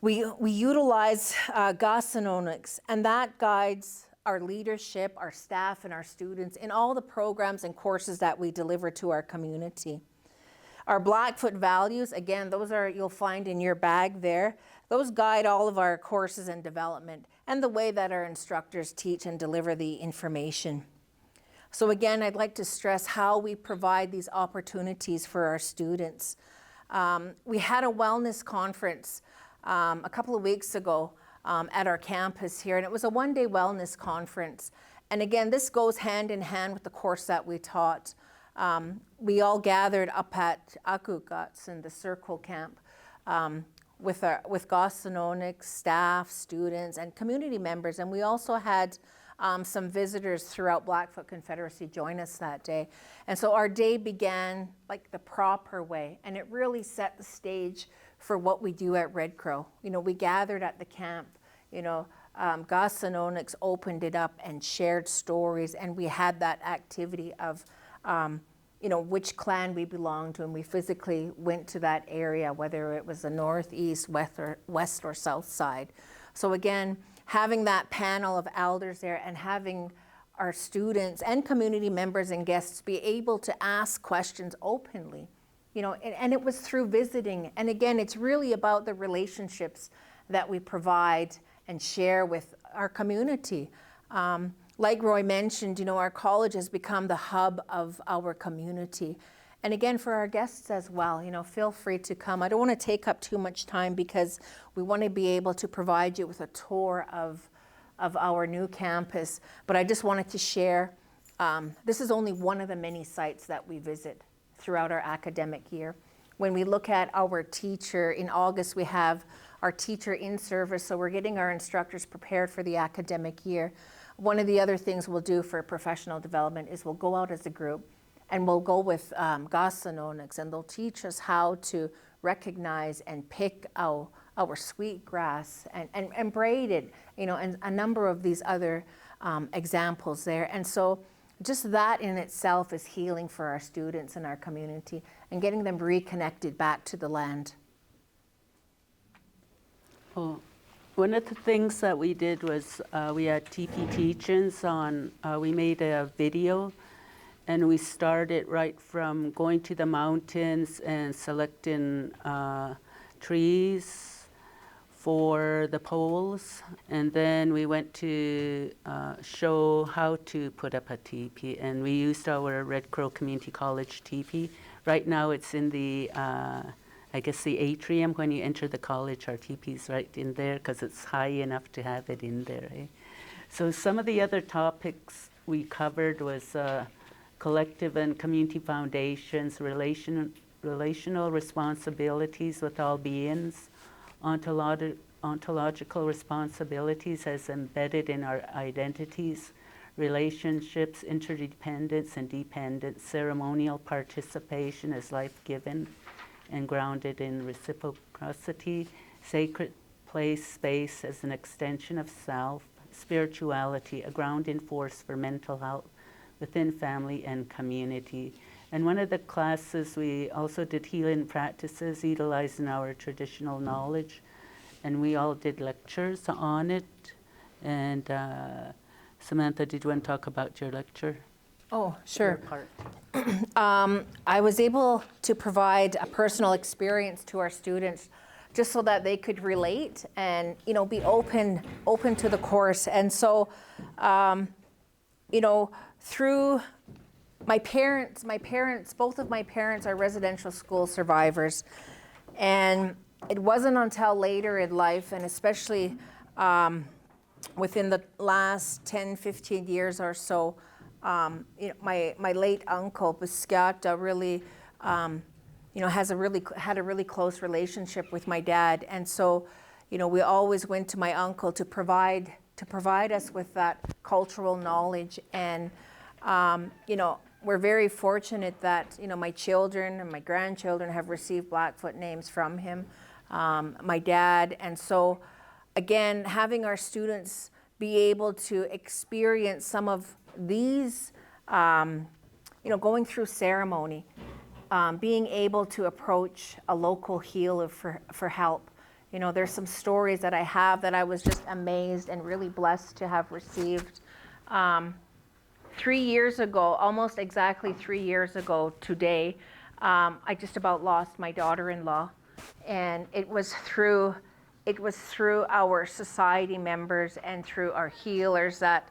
We utilize Gossanonics, and that guides our leadership, our staff, and our students in all the programs and courses that we deliver to our community. Our Blackfoot values, again, those are, you'll find in your bag there. Those guide all of our courses and development and the way that our instructors teach and deliver the information. So again, I'd like to stress how we provide these opportunities for our students. We had a wellness conference a couple of weeks ago at our campus here, and it was a one-day wellness conference. And again, this goes hand in hand with the course that we taught. We all gathered up at Akuguts in the Circle Camp with Gossanonics, staff, students, and community members. And we also had some visitors throughout Blackfoot Confederacy join us that day. And so our day began like the proper way, and it really set the stage for what we do at Red Crow. You know, we gathered at the camp, you know, Gossanonics opened it up and shared stories, and we had that activity of, you know, which clan we belonged to, and we physically went to that area, whether it was the north, east, west, or south side. So again, having that panel of elders there and having our students and community members and guests be able to ask questions openly, you know, and it was through visiting. And again, it's really about the relationships that we provide and share with our community. Like Roy mentioned, you know, our college has become the hub of our community. And again, for our guests as well, you know, feel free to come. I don't want to take up too much time because we want to be able to provide you with a tour of our new campus. But I just wanted to share, this is only one of the many sites that we visit throughout our academic year. When we look at our teacher, in August we have our teacher in service, so we're getting our instructors prepared for the academic year. One of the other things we'll do for professional development is we'll go out as a group and we'll go with Gossanonics, and they'll teach us how to recognize and pick our sweetgrass and braid it, you know, and a number of these other examples there. And so just that in itself is healing for our students and our community and getting them reconnected back to the land. Well, one of the things that we did was we had TP teach-ins on, we made a video, and we started right from going to the mountains and selecting trees for the poles, and then we went to show how to put up a teepee, and we used our Red Crow Community College teepee. Right now it's in the, I guess the atrium when you enter the college. Our teepee's right in there because it's high enough to have it in there. Eh? So some of the other topics we covered was collective and community foundations, relational responsibilities with all beings, ontological responsibilities as embedded in our identities, relationships, interdependence and dependence, ceremonial participation as life-given and grounded in reciprocity, sacred place, space as an extension of self, spirituality, a grounding force for mental health within family and community. And one of the classes we also did healing practices utilizing our traditional knowledge, and we all did lectures on it. And Samantha, did you want to talk about your lecture? Oh, sure. Your part. I was able to provide a personal experience to our students just so that they could relate and, you know, be open to the course. And so, you know, through my parents, both of my parents are residential school survivors. And it wasn't until later in life, and especially within the last 10, 15 years or so, you know, my late uncle, Biscata, really, you know, had a really close relationship with my dad. And so, you know, we always went to my uncle to provide us with that cultural knowledge. And, you know, we're very fortunate that, you know, my children and my grandchildren have received Blackfoot names from him, my dad. And so, again, having our students be able to experience some of these, you know, going through ceremony, being able to approach a local healer for help, You know, there's some stories that I have that I was just amazed and really blessed to have received. 3 years ago, almost exactly 3 years ago today, I just about lost my daughter-in-law, and it was through our society members and through our healers that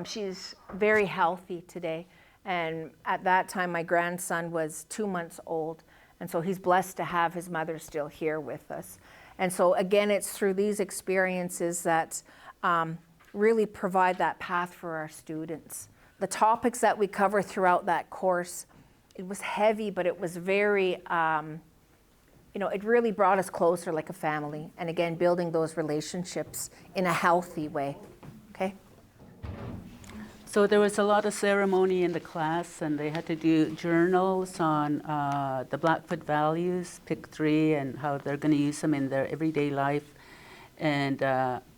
she's very healthy today. And at that time, my grandson was 2 months old, and so he's blessed to have his mother still here with us. And so again, it's through these experiences that really provide that path for our students. The topics that we cover throughout that course, it was heavy, but it was very, you know, it really brought us closer like a family. And again, building those relationships in a healthy way, okay? So there was a lot of ceremony in the class, and they had to do journals on the Blackfoot values, pick 3, and how they're going to use them in their everyday life and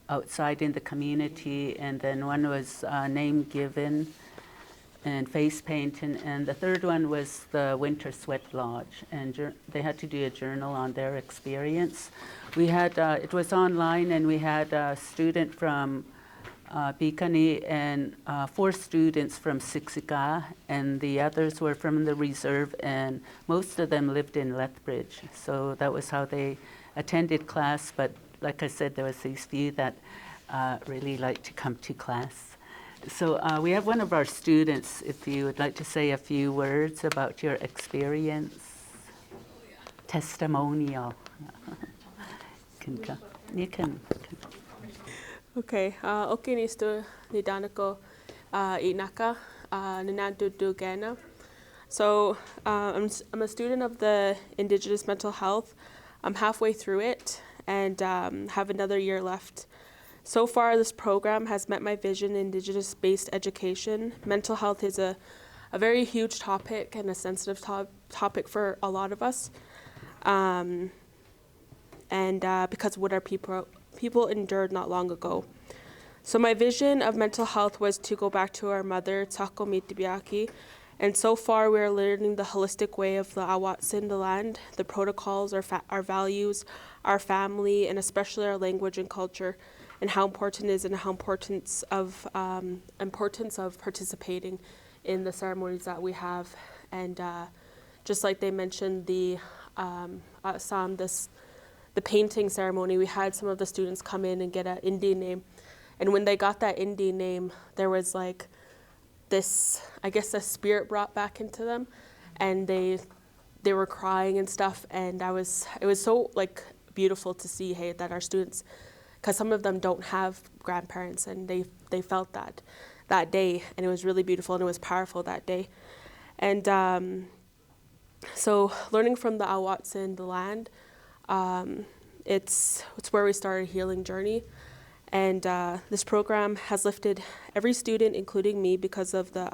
outside in the community. And then one was name given and face painting, and the third one was the Winter Sweat Lodge, and they had to do a journal on their experience. We had, it was online, and we had a student from Bikani and 4 students from Siksika, and the others were from the reserve, and most of them lived in Lethbridge. So that was how they attended class, but like I said, there was these few that really liked to come to class. So we have one of our students, if you would like to say a few words about your experience. Testimonial. You can. Okay, okay nisto ni danako inaka nanandu gana. So I'm a student of the Indigenous mental health. I'm halfway through it and have another year left. So far, this program has met my vision in Indigenous-based education. Mental health is a very huge topic and a sensitive topic for a lot of us. And because of what our people endured not long ago. So my vision of mental health was to go back to our mother, Tsako Mitibiaki, and so far we are learning the holistic way of the Awatsin, the land, the protocols, our values, our family, and especially our language and culture, and how important it is and how importance of participating in the ceremonies that we have. And just like they mentioned, the painting ceremony, we had some of the students come in and get an Indian name. And when they got that Indian name, there was like this, I guess, a spirit brought back into them, and they were crying and stuff. And it was so like beautiful to see, hey, that our students, because some of them don't have grandparents, and they felt that day, and it was really beautiful and it was powerful that day. And so learning from the Awatsin, the land, it's where we started a healing journey. And this program has lifted every student, including me, because of the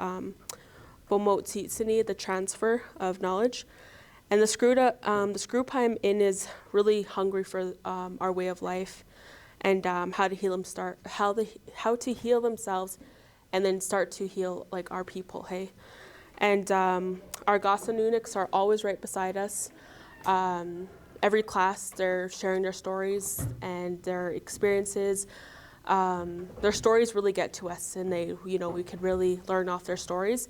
Bomot Tsitsini, the transfer of knowledge. And the group I'm in is really hungry for our way of life, and how to heal themselves, and then start to heal like our people, hey. And our Gasanuniks are always right beside us. Every class, they're sharing their stories and their experiences. Their stories really get to us, and we can really learn off their stories.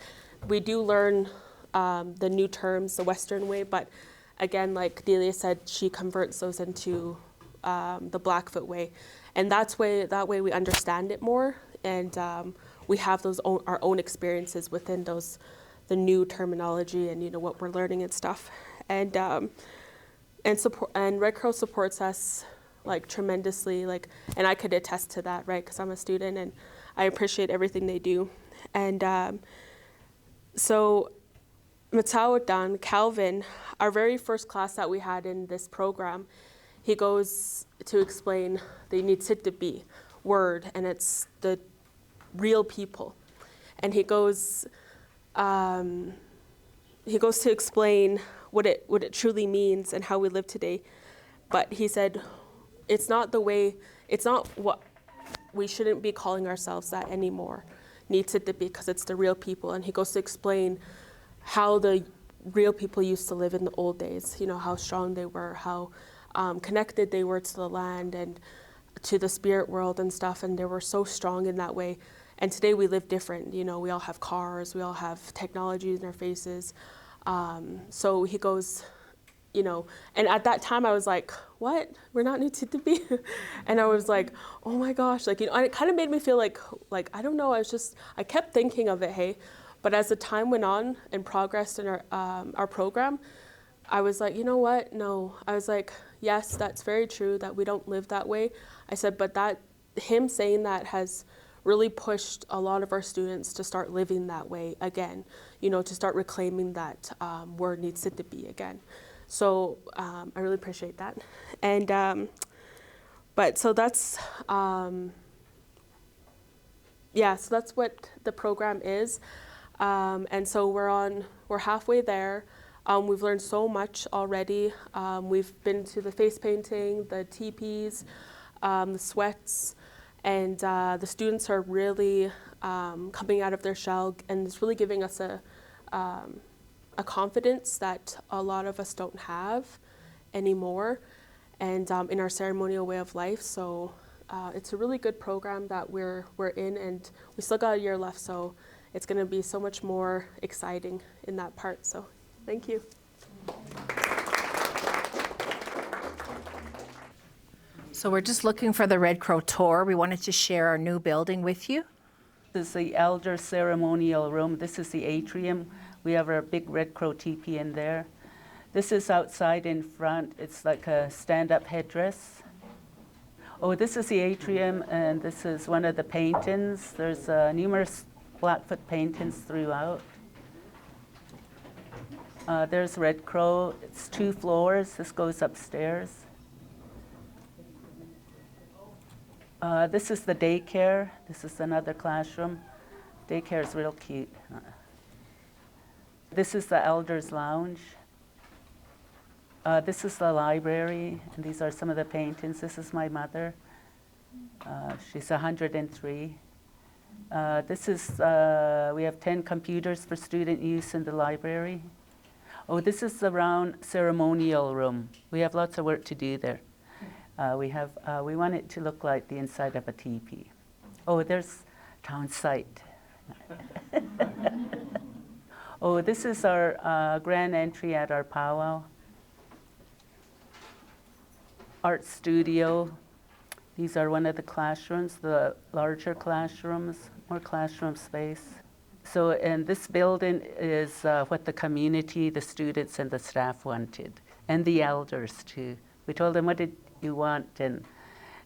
We do learn the new terms the Western way, but again, like Delia said, she converts those into the Blackfoot way, and that way we understand it more, and we have our own experiences within the new terminology and what we're learning and stuff. And Red Cross supports us like tremendously, and I could attest to that, right? Because I'm a student and I appreciate everything they do. And so Mataudan, Calvin, our very first class that we had in this program, he goes to explain the Nitsitabi word, and it's the real people. And he goes to explain what it truly means and how we live today. But he said, it's not what we shouldn't be calling ourselves that anymore. Nitsitabi, because it's the real people. And he goes to explain how the real people used to live in the old days, how strong they were, how connected they were to the land and to the spirit world and stuff, and they were so strong in that way. And today we live different. You know, we all have cars, we all have technology in our faces. So he goes, you know, and at that time I was like, what? We're not new to be. And I was like, oh my gosh, like, you know, and it kind of made me feel like, I don't know, I kept thinking of it, hey. But as the time went on and progressed in our program, I was like, you know what? No. I was like, yes, that's very true that we don't live that way. I said, but him saying that has really pushed a lot of our students to start living that way again, you know, to start reclaiming that word needs to be again. So I really appreciate that. And, but so that's, yeah, so that's what the program is. And so we're halfway there. We've learned so much already. We've been to the face painting, the teepees, the sweats, and the students are really coming out of their shell, and it's really giving us a confidence that a lot of us don't have anymore, and in our ceremonial way of life. So it's a really good program that we're in, and we still got a year left, so it's going to be so much more exciting in that part. So thank you. So we're just looking for the Red Crow tour. We wanted to share our new building with you. This is the elder ceremonial room. This is the atrium. We have our big Red Crow teepee in there. This is outside in front. It's like a stand-up headdress. Oh, this is the atrium, and this is one of the paintings. There's numerous Blackfoot paintings throughout. There's Red Crow. It's 2 floors. This goes upstairs. This is the daycare. This is another classroom. Daycare is real cute. This is the elders' lounge. This is the library, and these are some of the paintings. This is my mother. She's 103. This is, we have 10 computers for student use in the library. Oh, this is the round ceremonial room. We have lots of work to do there. We want it to look like the inside of a teepee. Oh, there's town site. Oh, this is our grand entry at our powwow. Art studio. These are one of the classrooms, the larger classrooms, more classroom space. So, and this building is what the community, the students and the staff wanted, and the elders too. We told them, what did you want? And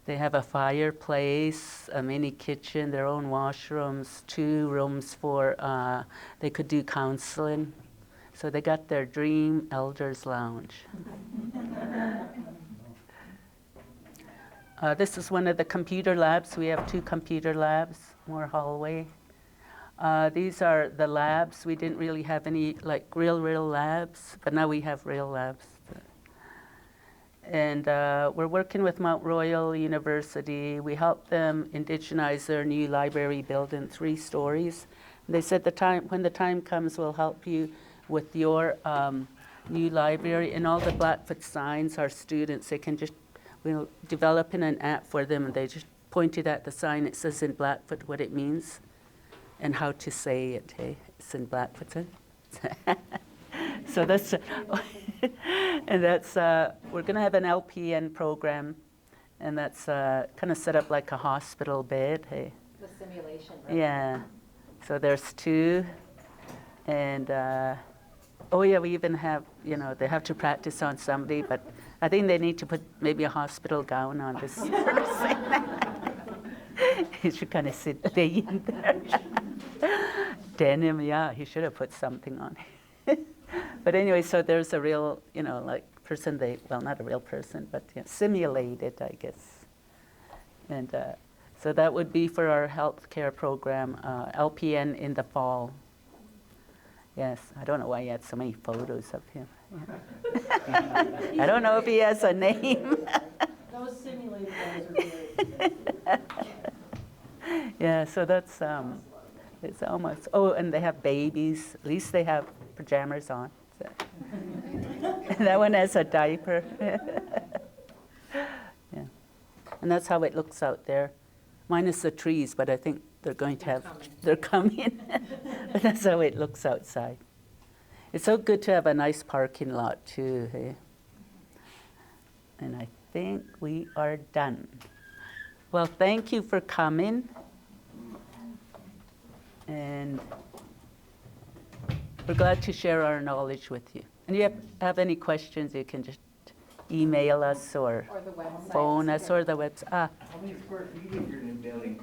they have a fireplace, a mini kitchen, their own washrooms, 2 rooms for, they could do counseling. So they got their dream elders lounge. This is one of the computer labs. We have 2 computer labs, more hallway. These are the labs. We didn't really have any like real labs, but now we have real labs. And we're working with Mount Royal University. We helped them indigenize their new library building, 3 stories. And they said when the time comes, we'll help you with your new library. And all the Blackfoot signs, our students, we'll develop an app for them, and they just pointed at the sign. It says in Blackfoot what it means and how to say it. Hey, it's in Blackfoot. So that's, and that's, we're going to have an LPN program, and that's kind of set up like a hospital bed. Hey. The simulation, right? Yeah. So there's 2, and oh yeah, we even have, you know, they have to practice on somebody, but I think they need to put maybe a hospital gown on this person. He should kind of stay in there. Denim, yeah, he should have put something on. But anyway, so there's a real, you know, like person well, not a real person, but you know, simulated, I guess. And so that would be for our healthcare program, LPN in the fall. Yes, I don't know why he had so many photos of him. Yeah. I don't know if he has a name. Those simulated ones are very Yeah, so that's, it's almost, oh, and they have babies. At least they have pajamas on. So. That one has a diaper. And that's how it looks out there, minus the trees, but I think they're going to have, they're coming. But that's how it looks outside. It's so good to have a nice parking lot too, hey? And I think we are done. Well, thank you for coming. And we're glad to share our knowledge with you. And if you have any questions, you can just email us or the website. phone us or the website. How many square feet is your new building?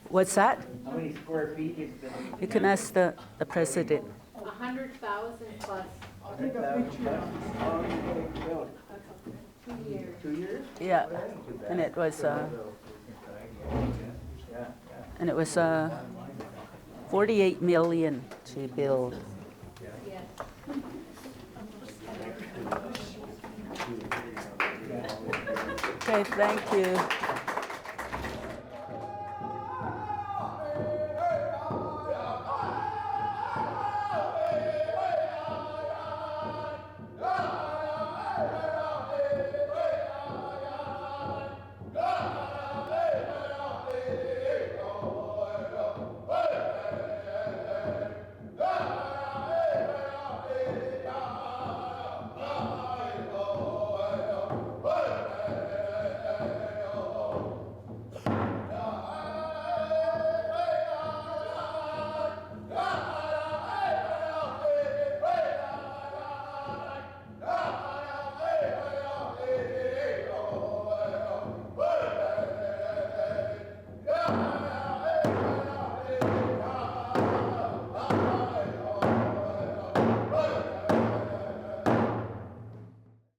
What's that? How many square feet is the building? You can ask the president. 100,000 plus. I'll take a picture. How long did it take to build? 2 years. 2 years? Yeah, and it was and it was 48 million to build. Yes. Okay, thank you.